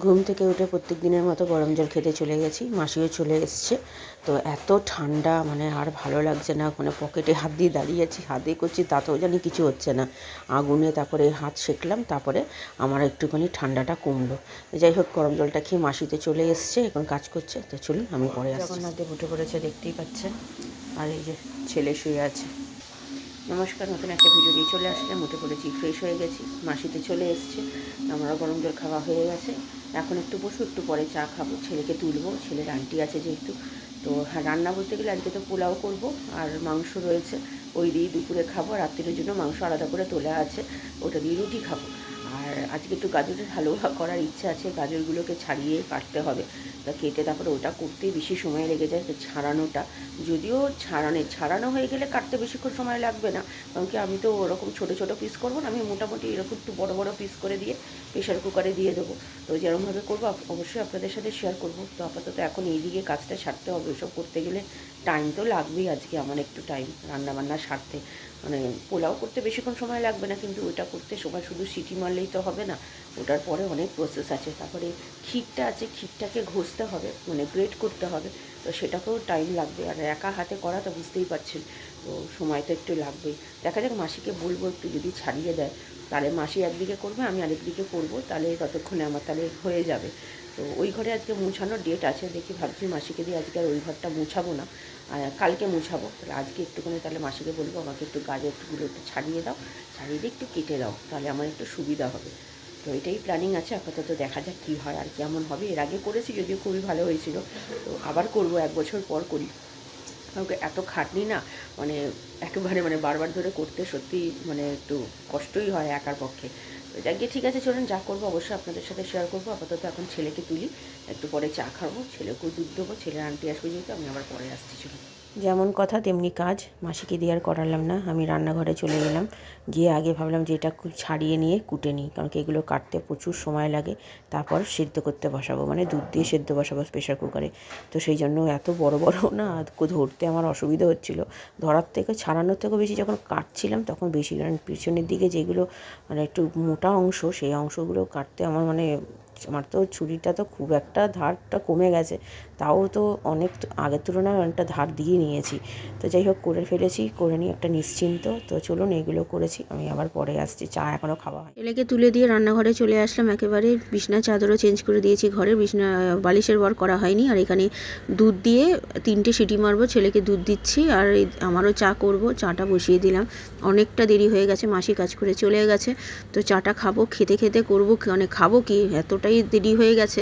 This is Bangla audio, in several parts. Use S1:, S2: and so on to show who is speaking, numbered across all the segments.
S1: ঘুম থেকে উঠে প্রত্যেক দিনের মতো গরম জল খেতে চলে গেছি, মাসিও চলে এসছে। তো এত ঠান্ডা, মানে আর ভালো লাগছে না, মানে পকেটে হাত দিয়ে দাঁড়িয়ে আছি, হাত দিয়ে করছি, তাতেও জানি কিছু হচ্ছে না। আগুনে তারপরে হাত সেঁকলাম, তারপরে আমার একটুখানি ঠান্ডাটা কমলো। যাই হোক, গরম জলটা খেয়ে মাসিতে চলে এসছে, এখন কাজ করছে। তো চলুন আমি পরে আসছি। জগন্নাথ দেব উঠে পড়েছে, দেখতেই পাচ্ছেন। আর এই যে ছেলে শুয়ে আছে। নমস্কার, নতুন একটা ভিডিও দিয়ে চলে আসলাম। উঠে পড়েছি, ফ্রেশ হয়ে গেছি, মাসিতে চলে এসছে, আমরা গরম জল খাওয়া হয়ে গেছে। এখন একটু বসে, একটু পরে চা খাবো, ছেলেকে তুলবো, ছেলের আন্টি আছে যেহেতু। তো হ্যাঁ, রান্না বলতে গেলে আজকে তো পোলাও করবো, আর মাংস রয়েছে, ওই দিয়ে দুপুরে খাবো। রাত্রির জন্য মাংস আলাদা করে তোলা আছে, ওটা দিয়ে রুটি খাবো। আর আজকে একটু গাজরের হালুয়া করার ইচ্ছা আছে, গাজরগুলোকে ছাড়িয়ে কাটতে হবে, তা কেটে তারপরে ওটা করতেই বেশি সময় লেগে যায়। তো ছাড়ানোটা, যদিও ছাড়ানো হয়ে গেলে কাটতে বেশিক্ষণ সময় লাগবে না, কারণ কি আমি তো ওরকম ছোটো ছোটো পিস করবো না, আমি মোটামুটি এরকম একটু বড় বড় পিস করে দিয়ে প্রেশার কুকারে দিয়ে দেবো। তো যেরকমভাবে করবো অবশ্যই আপনাদের সাথে শেয়ার করবো। তো আপাতত এখন এই দিকে কাজটা সারতে হবে, ওসব করতে গেলে টাইম তো লাগবেই। আজকে আমার একটু টাইম রান্নাবান্না সারতে, মানে পোলাও করতে বেশিক্ষণ সময় লাগবে না, কিন্তু ওটা করতে সময়, শুধু সিটি মারলেই তো হবে না, ওটার পরে অনেক প্রসেস আছে। তারপরে ক্ষীরটা আছে, ক্ষীরটাকে ঘষতে হবে, মানে গ্রেট করতে হবে, তো সেটাকেও টাইম লাগবে। আর একা হাতে করা তো বুঝতেই পারছেন, তো সময় তো একটু লাগবেই। দেখা যাক, মাসিকে বলবো একটু যদি ছাড়িয়ে দেয়, তাহলে মাসি একদিকে করবে, আমি আরেকদিকে করবো, তাহলে ততক্ষণে আমার তাহলে হয়ে যাবে। তো ওই ঘরে আজকে মুছানোর ডেট আছে, দেখি ভাবছি মাসিকে দিয়ে আজকে আর ওই ঘরটা মুছাবো না, কালকে মুছাবো। তাহলে আজকে একটুখানি তাহলে মাসিকে বলবো আমাকে একটু গাজরগুলো একটু ছাড়িয়ে দাও, ছাড়িয়ে দিয়ে একটু কেটে দাও, তাহলে আমার একটু সুবিধা হবে। তো এটাই প্ল্যানিং আছে আপাতত, দেখা যাক কী হয় আর কেমন হবে। এর আগে করেছি, যদিও খুবই ভালো হয়েছিল, তো আবার করব, 1 বছর পর করি। কারণ এত খাটনি না, মানে একেবারে মানে বারবার ধরে করতে সত্যি মানে একটু কষ্টই হয় একার পক্ষে। তো যাকে ঠিক আছে, চলুন যা করবো অবশ্যই আপনাদের সাথে শেয়ার করবো। আপাতত এখন ছেলেকে তুলি, একটু পরে চা খাবো, ছেলেকেও দুধ দেবো, ছেলের আন্টি আসবে যেহেতু, আমি আবার পরে আসছি। চলুন। যেমন কথা তেমনি কাজ, মাসিকে দিয়ে আর করালাম না, আমি রান্নাঘরে চলে গেলাম। গিয়ে আগে ভাবলাম যে এটা ছাড়িয়ে নিয়ে কুটে নিই, কারণ কি এগুলো কাটতে প্রচুর সময় লাগে। তারপর সেদ্ধ করতে বসাবো, মানে দুধ দিয়ে সেদ্ধ বসাবো প্রেশার কুকারে। তো সেই জন্য এত বড় বড় না ধরতে আমার অসুবিধা হচ্ছিলো, ধরার থেকে ছাড়ানোর থেকেও বেশি যখন কাটছিলাম তখন বেশি, কারণ পিছনের দিকে যেগুলো মানে একটু মোটা অংশ, সেই অংশগুলো কাটতে আমার মানে, আমার তো ছুরিটা তো খুব একটা ধারটা কমে গেছে, তাও তো অনেক আগের তুলনায় অনেকটা ধার দিয়ে নিয়েছি। তো যাই হোক, করে ফেলেছি, করে নিয়ে একটা নিশ্চিন্ত। তো চলুন, এইগুলো করেছি, আমি আবার পরে আসছি, চা এখনও খাওয়া হয়। ছেলেকে তুলে দিয়ে রান্নাঘরে চলে আসলাম, একেবারে বিছনা চাদরও চেঞ্জ করে দিয়েছি, ঘরের বিছনা বালিশের বর করা হয়নি। আর এখানে দুধ দিয়ে 3টে সিটি মারবো, ছেলেকে দুধ দিচ্ছি, আর আমারও চা করব, চাটা বসিয়ে দিলাম। অনেকটা দেরি হয়ে গেছে, মাসি কাজ করে চলে গেছে, তো চাটা খাবো, খেতে খেতে করবো, মানে খাবো কি, এতটাই দেরি হয়ে গেছে।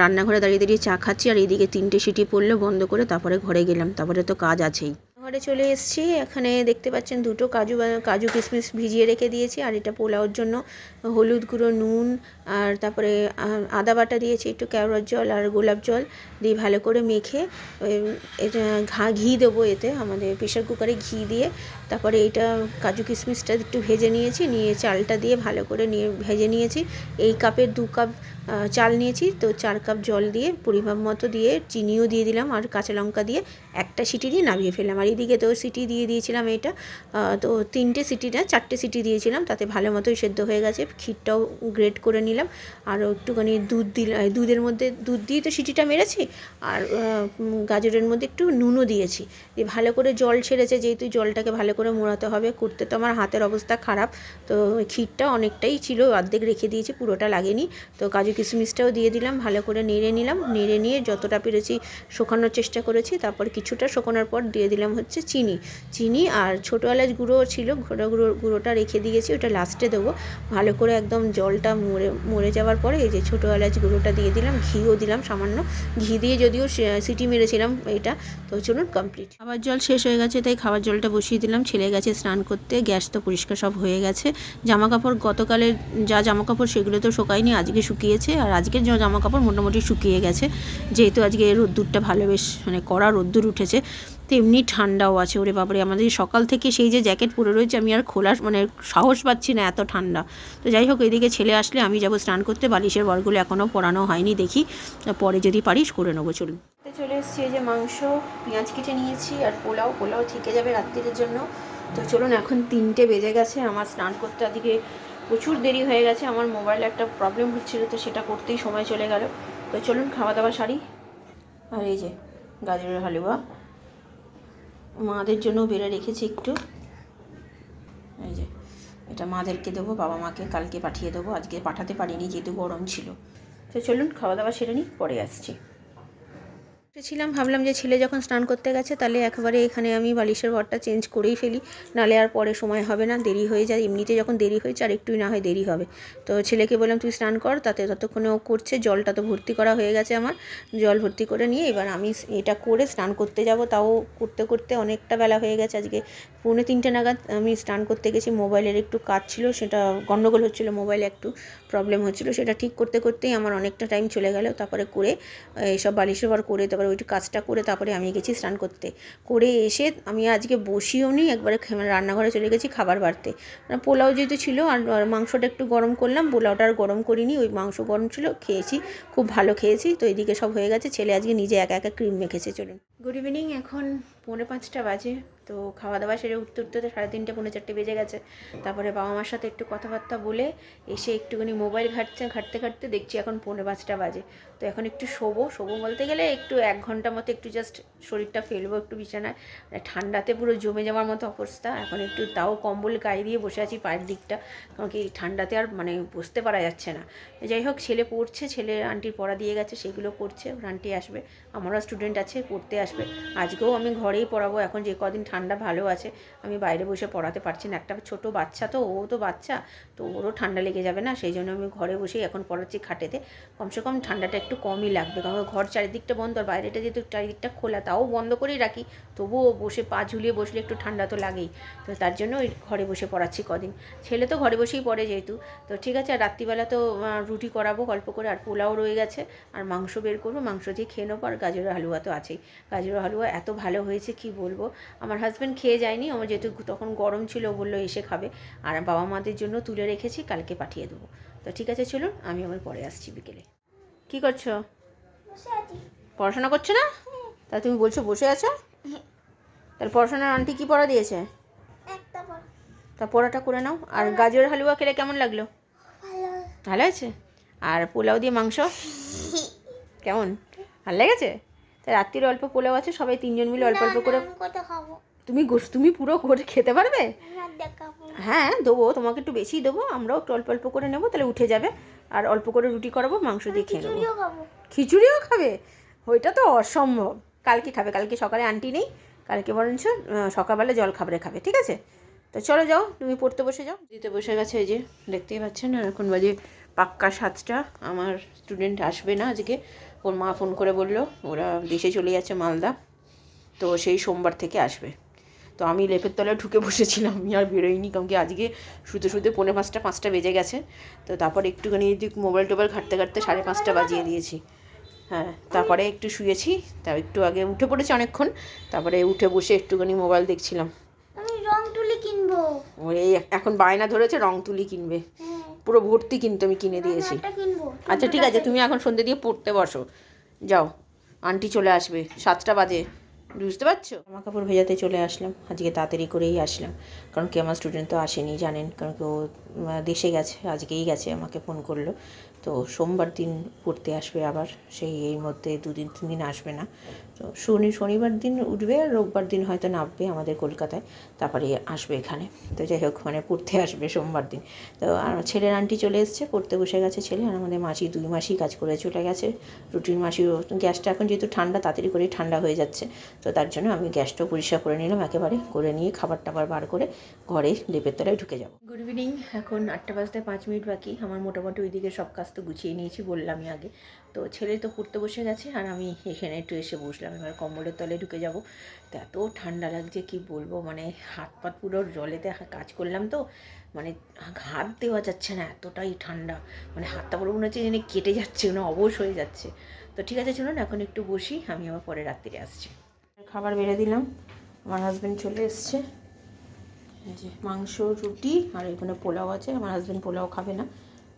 S1: রান্নাঘরে দাঁড়িয়ে দাঁড়িয়ে চা খাচ্ছি, আর এইদিকে 3টে সিটি পড়লো, বন্ধ করে তারপরে ঘরে গেলাম, তারপরে তো কাজ আছেই। ঘরে চলে এসেছি, এখানে দেখতে পাচ্ছেন 2টো কাজু কিশমিশ ভিজিয়ে রেখে দিয়েছি। আর এটা পোলাওর জন্য হলুদ গুঁড়ো, নুন, আর তারপরে আদা বাটা দিয়েছি, একটু কেওড়ার জল আর গোলাপ জল দিয়ে ভালো করে মেখে এটা ঘি দেবো এতে, আমাদের প্রেশার কুকারে ঘি দিয়ে তারপরে এটা কাজু কিশমিশটা একটু ভেজে নিয়েছি, নিয়ে চালটা দিয়ে ভালো করে ভেজে নিয়েছি। এই কাপের 2 কাপ চাল নিয়েছি, তো 4 কাপ জল দিয়ে পরিমাপ মতো দিয়ে চিনিও দিয়ে দিলাম, আর কাঁচা লঙ্কা দিয়ে একটা সিটি দিয়ে নামিয়ে ফেললাম। আর এইদিকে তো সিটি দিয়ে দিয়েছিলাম, এটা তো 3টে সিটি না 4টে সিটি দিয়েছিলাম, তাতে ভালো মতোই সেদ্ধ হয়ে গেছে। ক্ষীরটাও গ্রেট করে নিলাম, আরও একটুখানি দুধ দিলাম, দুধের মধ্যে দুধ দিয়ে তো সিটিটা মেরেছি, আর গাজরের মধ্যে একটু নুনও দিয়েছি, দিয়ে ভালো করে জল ছেড়েছে, যেহেতু জলটাকে ভালো করে মোড়াতে হবে, করতে তো আমার হাতের অবস্থা খারাপ। তো ক্ষীরটা অনেকটাই ছিল, অর্ধেক রেখে দিয়েছি, পুরোটা লাগেনি। তো কাজু কিশমিশটাও দিয়ে দিলাম, ভালো করে নেড়ে নিলাম, নেড়ে নিয়ে যতটা পেরেছি শুকানোর চেষ্টা করেছি। তারপর কিছুটা শুকানোর পর দিয়ে দিলাম হচ্ছে চিনি আর ছোটো এলাচ গুঁড়ো ছিল, গুঁড়োটা রেখে দিয়েছি, ওটা লাস্টে দেবো। ভালো করে একদম জলটা মরে যাওয়ার পরে এই যে ছোটো এলাচ গুঁড়োটা দিয়ে দিলাম, ঘিও দিলাম সামান্য, ঘি দিয়ে যদিও সিটি মেরেছিলাম এটা। তো চলুন কমপ্লিট। খাবার জল শেষ হয়ে গেছে, তাই খাবার জলটা বসিয়ে দিলাম, ছেলে গেছে স্নান করতে, গ্যাস তো পরিষ্কার সব হয়ে গেছে। জামা কাপড় গতকালের যা জামা কাপড় সেগুলো তো শুকায়নি, আজকে শুকিয়েছে, আর আজকের জামা কাপড় মোটামুটি শুকিয়ে গেছে, যেহেতু আজকে রোদ্দুরটা ভালো, বেশ মানে কড়া রোদ্দুর উঠেছে। তো এমনি ঠান্ডাও আছে, ওরে বাবারে, আমাদের সকাল থেকে সেই যে জ্যাকেট পরে রয়েছে, আমি আর খোলার মানে সাহস পাচ্ছি না, এত ঠান্ডা। তো যাই হোক, এদিকে ছেলে আসলে আমি যাব স্নান করতে, বালিশের বরগুলো এখনও পরানো হয়নি, দেখি পরে যদি পারিস করে নেবো। চলুন। চলে এসেছি, এই যে মাংস পেঁয়াজ কেটে নিয়েছি, আর পোলাও থেকে যাবে রাত্রির জন্য। তো চলুন, এখন 3টে বেজে গেছে, আমার স্নান করতে আজকে প্রচুর দেরি হয়ে গেছে, আমার মোবাইলে একটা প্রবলেম হচ্ছিলো, তো সেটা করতেই সময় চলে গেল। তো চলুন খাওয়া দাওয়া সারি। আর এই যে গাজরের হালুয়া মাদের জন্য বেড়ে রেখেছি একটু, এই যে এটা মাদেরকে দেবো, বাবা মাকে কালকে পাঠিয়ে দেবো, আজকে পাঠাতে পারিনি যেহেতু গরম ছিল। তো চলুন খাওয়া দাওয়া সেরে নিই, পরে আসছি। ছিলাম, ভাবলাম যে ছেলে যখন স্নান করতে গেছে তাহলে একবারে এখানে আমি বালিশের ঘরটা চেঞ্জ করেই ফেলি, নাহলে আর পরে সময় হবে না, দেরি হয়ে যায়। এমনিতে যখন দেরি হয়েছে আর একটুই না হয় দেরি হবে। তো ছেলেকে বললাম তুই স্নান কর, তাতে ততক্ষণে ও করছে। জলটা তো ভর্তি করা হয়ে গেছে আমার, জল ভর্তি করে নিয়ে এবার আমি এটা করে স্নান করতে যাব। তাও করতে করতে অনেকটা বেলা হয়ে গেছে, আজকে 2:45 নাগাদ আমি স্নান করতে গেছি। মোবাইলের একটু কাজ ছিল, সেটা গন্ডগোল হচ্ছিলো, মোবাইলে একটু প্রবলেম হচ্ছিলো, সেটা ঠিক করতে করতেই আমার অনেকটা টাইম চলে গেল। তারপরে করে এইসব বালিশের ঘর করে তারপরে ওইটু কাজটা করে তারপরে আমি গেছি স্নান করতে। করে এসে আমি আজকে বসিও নি, একবারে রান্নাঘরে চলে গেছি খাবার বাড়তে। পোলাও যেহেতু ছিল আর মাংসটা একটু গরম করলাম, পোলাওটা আর গরম করিনি, ওই মাংস গরম ছিল, খেয়েছি, খুব ভালো খেয়েছি। তো এদিকে সব হয়ে গেছে, ছেলে আজকে নিজে একা একা ক্রিম মেখেছে। চলুন, গুড ইভিনিং, এখন 4:45 বাজে। তো খাওয়া দাওয়া সেরে উঠতে উঠতে তো 3:30 4:30 বেজে গেছে। তারপরে বাবা মার সাথে একটু কথাবার্তা বলে এসে একটুখানি মোবাইল ঘাঁটতে ঘাঁটতে দেখছি এখন 4:45 বাজে। তো এখন একটু শোবো বলতে গেলে একটু 1 ঘন্টা মতো একটু জাস্ট শরীরটা ফেলবো একটু বিছানায়। ঠান্ডাতে পুরো জমে যাওয়ার মতো অবস্থা। এখন একটু তাও কম্বল গায়ে দিয়ে বসে আছি পায়ের দিকটা, কারণ কি ঠান্ডাতে আর মানে বসতে পারা যাচ্ছে না। যাই হোক, ছেলে পড়ছে, ছেলে আন্টির পড়া দিয়ে গেছে, সেগুলো করছে, ওর আন্টি আসবে, আমারও স্টুডেন্ট আছে পড়তে আসবে। আজকেও আমি ঘরেই পড়াবো, এখন যে কদিন ঠান্ডা ভালো আছে, আমি বাইরে বসে পড়াতে পারছি না। একটা ছোট বাচ্চা, তো ও তো বাচ্চা, তো ওরও ঠান্ডা লেগে যাবে না, সেই জন্য আমি ঘরে বসেই এখন পড়াচ্ছি খাটেতে। কমসে কম ঠান্ডাটা একটু কমই লাগবে, কারণ ঘর চারিদিকটা বন্ধ, আর বাইরেটা যেহেতু চারিদিকটা খোলা, তাও বন্ধ করেই রাখি, তবুও বসে পা ঝুলিয়ে বসলে একটু ঠান্ডা তো লাগেই। তো তার জন্য ওই ঘরে বসে পড়াচ্ছি কদিন। ছেলে তো ঘরে বসেই পড়ে যেহেতু। তো ঠিক আছে, আর রাত্রিবেলা তো রুটি করাবো অল্প করে, আর পোলাও রয়ে গেছে, আর মাংস বের করবো, মাংস দিয়ে খেয়ে নেবো, আর গাজরের হালুয়া তো আছেই। গাজরের হালুয়া এত ভালো হয়েছে কি বলবো। আমার হাজব্যান্ড খেয়ে যায়নি, আমার যেহেতু তখন গরম ছিল, বললো এসে খাবে, আর বাবা মাদের জন্য তুলে রেখেছি, কালকে পাঠিয়ে দেবো। তো ঠিক আছে চলুন, আমি আমার পরে আসছি বিকেলে। কি করছো? পড়াশোনা করছো না? তা তুমি বলছো বসে আছো? তাহলে পড়াশোনার আন্টি কি পড়া দিয়েছে? তা পড়াটা করে নাও। আর গাজরের হালুয়া খেলে কেমন লাগলো? ভালো আছে। আর পোলাও দিয়ে মাংস কেমন, ভালো লেগেছে? তা রাত্রির অল্প পোলাও আছে, সবাই 3জন মিলে অল্প অল্প করে। তুমি পুরো করে খেতে পারবে? হ্যাঁ দেবো, তোমাকে একটু বেশি দেবো, আমরাও একটু অল্প অল্প করে নেবো, তাহলে উঠে যাবে। আর অল্প করে রুটি করাবো, মাংস দিয়ে খেয়ে নেবো। খিচুড়িও খাবে? ওইটা তো অসম্ভব। কালকে খাবে, কালকে সকালে আন্টি নেই, কালকে বরঞ্চ সকালবেলা জল খাবারে খাবে, ঠিক আছে? তো চলো যাও, তুমি পড়তে বসে যাও। দিতে বসে গেছে, এই যে দেখতেই পাচ্ছেন, আর এখন বাজে পাক্কা 7টা। আমার স্টুডেন্ট আসবে না আজকে, ওর মা ফোন করে বললো ওরা দেশে চলে যাচ্ছে মালদা, তো সেই সোমবার থেকে আসবে। তো আমি লেপের তলায় ঢুকে বসেছিলাম, আমি আর বেরোইনি, কারণ কি আজকে শুতে শুতে 4:45 বেজে গেছে। তো তারপর একটুখানি মোবাইল টোবাইল ঘাঁটতে ঘাঁটতে 5:30 বাজিয়ে দিয়েছি। হ্যাঁ, তারপরে একটু শুয়েছি, তার একটু আগে উঠে পড়েছি অনেকক্ষণ, তারপরে উঠে বসে একটুখানি মোবাইল দেখছিলাম।
S2: আমি রং তুলি কিনবো।
S1: ওই এখন বায়না ধরেছে রং তুলি কিনবে, পুরো ভর্তি কিন্তু আমি কিনে দিয়েছি। আচ্ছা ঠিক আছে, তুমি এখন সন্ধ্যে দিয়ে পড়তে বসো, যাও, আন্টি চলে আসবে, 7টা বাজে, বুঝতে পারছো? জামা কাপড় ভেজাতে চলে আসলাম, আজকে তাড়াতাড়ি করেই আসলাম, কারণ কি আমার স্টুডেন্ট তো আসেনি জানেন, কারণ কি ও দেশে গেছে, আজকেই গেছে, আমাকে ফোন করলো। তো সোমবার দিন পড়তে আসবে আবার, সেই এর মধ্যে 2-3 দিন আসবে না। তো শনিবার দিন উঠবে, আর রোববার দিন হয়তো নামবে আমাদের কলকাতায়, তারপরে আসবে এখানে। তো যাই হোক, মানে পড়তে আসবে সোমবার দিন। তো আর ছেলের আন্টি চলে এসছে, পড়তে বসে গেছে ছেলে, আর আমাদের মাসি 2 মাসই কাজ করে চলে গেছে, রুটিন মাসিও। গ্যাসটা এখন যেহেতু ঠান্ডা, তাড়াতাড়ি করেই ঠান্ডা হয়ে যাচ্ছে, তো তার জন্য আমি গ্যাসটাও পরিষ্কার করে নিলাম একেবারে, করে নিয়ে খাবার টাবার বার করে ঘরে লেপের তলায় ঢুকে যাব। গুড ইভিনিং, এখন 8টা বাজতে 5 মিনিট বাকি। আমার মোটামুটি ওইদিকে সব কাজ তো গুছিয়ে নিয়েছি, বললামই আগে। তো ছেলে তো পড়তে বসে গেছে, আর আমি এখানে একটু এসে বসলাম, এবার কম্বলের তলায় ঢুকে যাব। তো এত ঠান্ডা লাগছে কি বলবো, মানে হাত পাত পুরো জলেতে কাজ করলাম তো, মানে হাত দেওয়া যাচ্ছে না, এতটাই ঠান্ডা, মানে হাতটা পুরো মনে হচ্ছে যেন কেটে যাচ্ছে, না অবশ হয়ে যাচ্ছে। তো ঠিক আছে চলুন, এখন একটু বসি, আমি আবার পরে রাত্রিরে আসছি। খাবার বেড়ে দিলাম, আমার হাজব্যান্ড চলে এসছে, এই যে মাংস, রুটি, আর এখানে পোলাও আছে। আমার হাজব্যান্ড পোলাও খাবে না,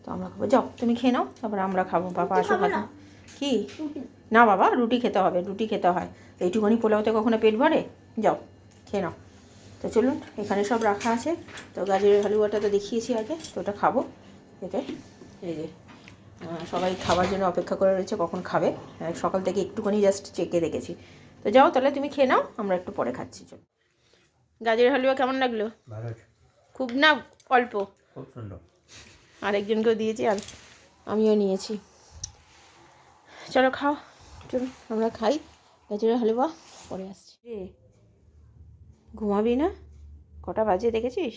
S1: তো আমরা খাবো। যাও তুমি খেয়ে নাও, তারপর আমরা খাবো, বাবা আসো খাবো। কি না বাবা, রুটি খেতে হবে, রুটি খেতে হয়, এইটুকুনি পোলাওতে কখনো পেট ভরে? যাও খেয়ে নাও। তো চলুন, এখানে সব রাখা আছে। তো গাজরের হালুয়াটা তো দেখিয়েছি আগে, তো ওটা খাবো। এতে এই যে সবাই খাবার জন্য অপেক্ষা করে রয়েছে, কখন খাবে। সকাল থেকে একটুখানি জাস্ট চেকে রেখেছি। তো যাও তাহলে, তুমি খেয়ে নাও, আমরা একটু পরে খাচ্ছি। চলো। গাজরের হালুয়া কেমন লাগলো?
S3: ভালো,
S1: খুব না অল্প?
S3: খুব সুন্দর।
S1: আরেকজনকেও দিয়েছি আর আমিও নিয়েছি। চলো খাও, চলুন আমরা খাই গাজরের হালুয়া, পরে আসছি। রে ঘুমাবি না? কটা বাজে দেখেছিস?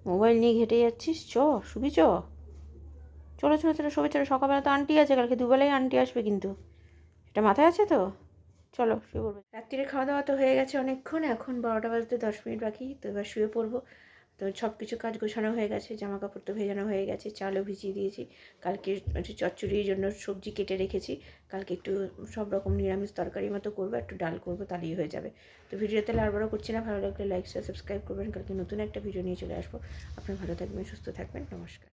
S1: মোবাইল নিয়ে ঘেঁটে যাচ্ছিস। শুবি চলো চলো চলো, সবে চলো। সকালবেলা তো আন্টি আছে, কালকে দুবেলাই আন্টি আসবে কিন্তু, এটা মাথায় আছে তো? চলো শুয়ে পড়বো। রাত্রিরে খাওয়া দাওয়া তো হয়ে গেছে অনেকক্ষণ, এখন 12টা বাজতে 10 মিনিট বাকি। তো এবার শুয়ে পড়বো। তো সব কিছু কাজ গোছানো হয়ে গেছে, জামা কাপড় তো ভেজানো হয়ে গেছে, চালও ভিজিয়ে দিয়েছি। কালকে একটু চচ্চড়ির জন্য সবজি কেটে রেখেছি। কালকে একটু সব রকম নিরামিষ তরকারি মতো করবো, একটু ডাল করবো, তাহলেই হয়ে যাবে। তো ভিডিওতে আর বড় করছি না, ভালো লাগলে লাইক শেয়ার সাবস্ক্রাইব করবেন। কালকে নতুন একটা ভিডিও নিয়ে চলে আসবো। আপনারা ভালো থাকবেন, সুস্থ থাকবেন, নমস্কার।